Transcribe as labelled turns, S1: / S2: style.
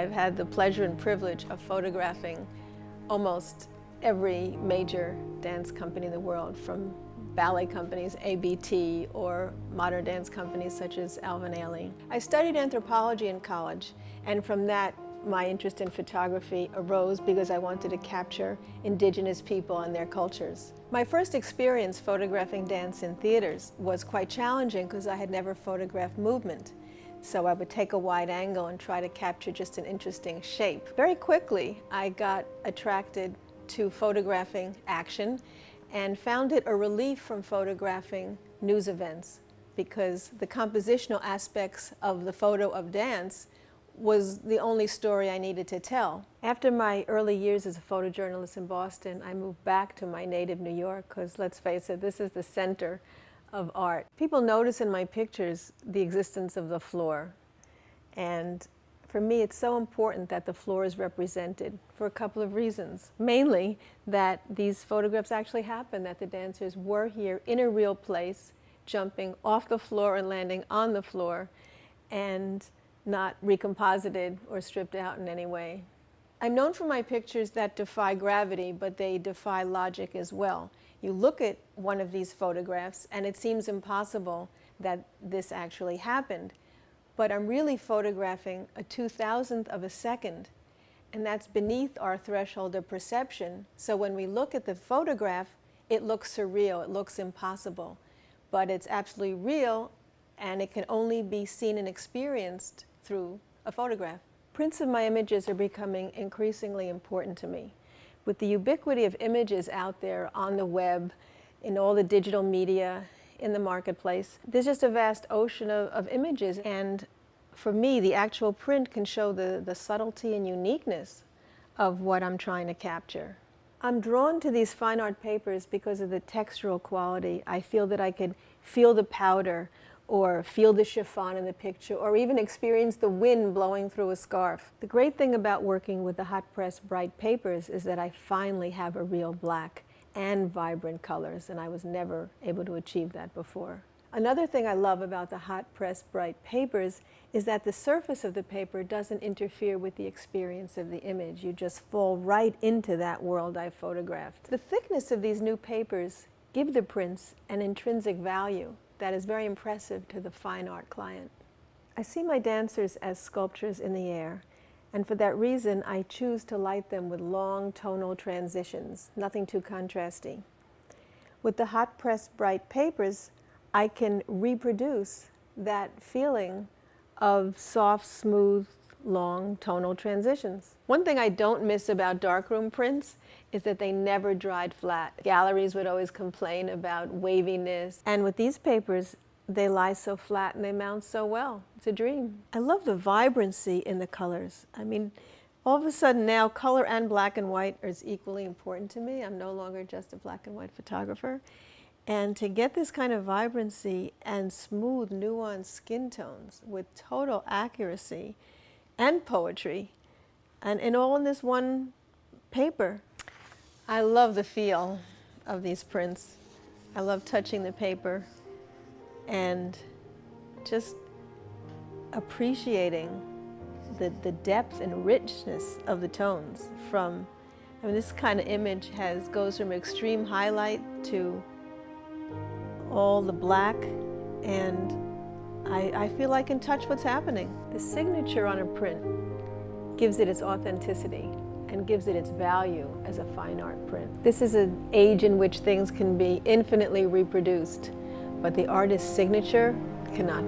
S1: I've had the pleasure and privilege of photographing almost every major dance company in the world, from ballet companies, ABT, or modern dance companies such as Alvin Ailey. I studied anthropology in college, and from that my interest in photography arose because I wanted to capture indigenous people and their cultures. My first experience photographing dance in theaters was quite challenging because I had never photographed movement. So I would take a wide angle and try to capture just an interesting shape. Very quickly, I got attracted to photographing action and found it a relief from photographing news events, because the compositional aspects of the photo of dance was the only story I needed to tell. After my early years as a photojournalist in Boston, I moved back to my native New York, because let's face it, this is the center of art. People notice in my pictures the existence of the floor. And for me, it's so important that the floor is represented for a couple of reasons. Mainly that these photographs actually happened, that the dancers were here in a real place, jumping off the floor and landing on the floor, and not recomposited or stripped out in any way. I'm known for my pictures that defy gravity, but they defy logic as well. You look at one of these photographs and it seems impossible that this actually happened. But I'm really photographing a 2,000th of a second, and that's beneath our threshold of perception. So when we look at the photograph, it looks surreal, it looks impossible. But it's absolutely real, and it can only be seen and experienced through a photograph. Prints of my images are becoming increasingly important to me. With the ubiquity of images out there on the web, in all the digital media, in the marketplace, there's just a vast ocean of images. And for me, the actual print can show the subtlety and uniqueness of what I'm trying to capture. I'm drawn to these fine art papers because of the textural quality. I feel that I could feel the powder, or feel the chiffon in the picture, or even experience the wind blowing through a scarf. The great thing about working with the Hot Press Bright papers is that I finally have a real black and vibrant colors, and I was never able to achieve that before. Another thing I love about the Hot Press Bright papers is that the surface of the paper doesn't interfere with the experience of the image. You just fall right into that world I photographed. The thickness of these new papers give the prints an intrinsic value that is very impressive to the fine art client. I see my dancers as sculptures in the air, and for that reason I choose to light them with long tonal transitions, nothing too contrasty. With the Hot Press Bright papers, I can reproduce that feeling of soft, smooth, long tonal transitions. One thing I don't miss about darkroom prints is that they never dried flat. Galleries would always complain about waviness, and with these papers, they lie so flat and they mount so well. It's a dream. I love the vibrancy in the colors. I mean, all of a sudden now, color and black and white is equally important to me. I'm no longer just a black and white photographer. And to get this kind of vibrancy and smooth, nuanced skin tones with total accuracy and poetry, and all in this one paper. I love the feel of these prints. I love touching the paper and just appreciating the depth and richness of the tones. From, I mean, this kind of image goes from extreme highlight to all the black, and I feel I can touch what's happening. The signature on a print gives it its authenticity and gives it its value as a fine art print. This is an age in which things can be infinitely reproduced, but the artist's signature cannot.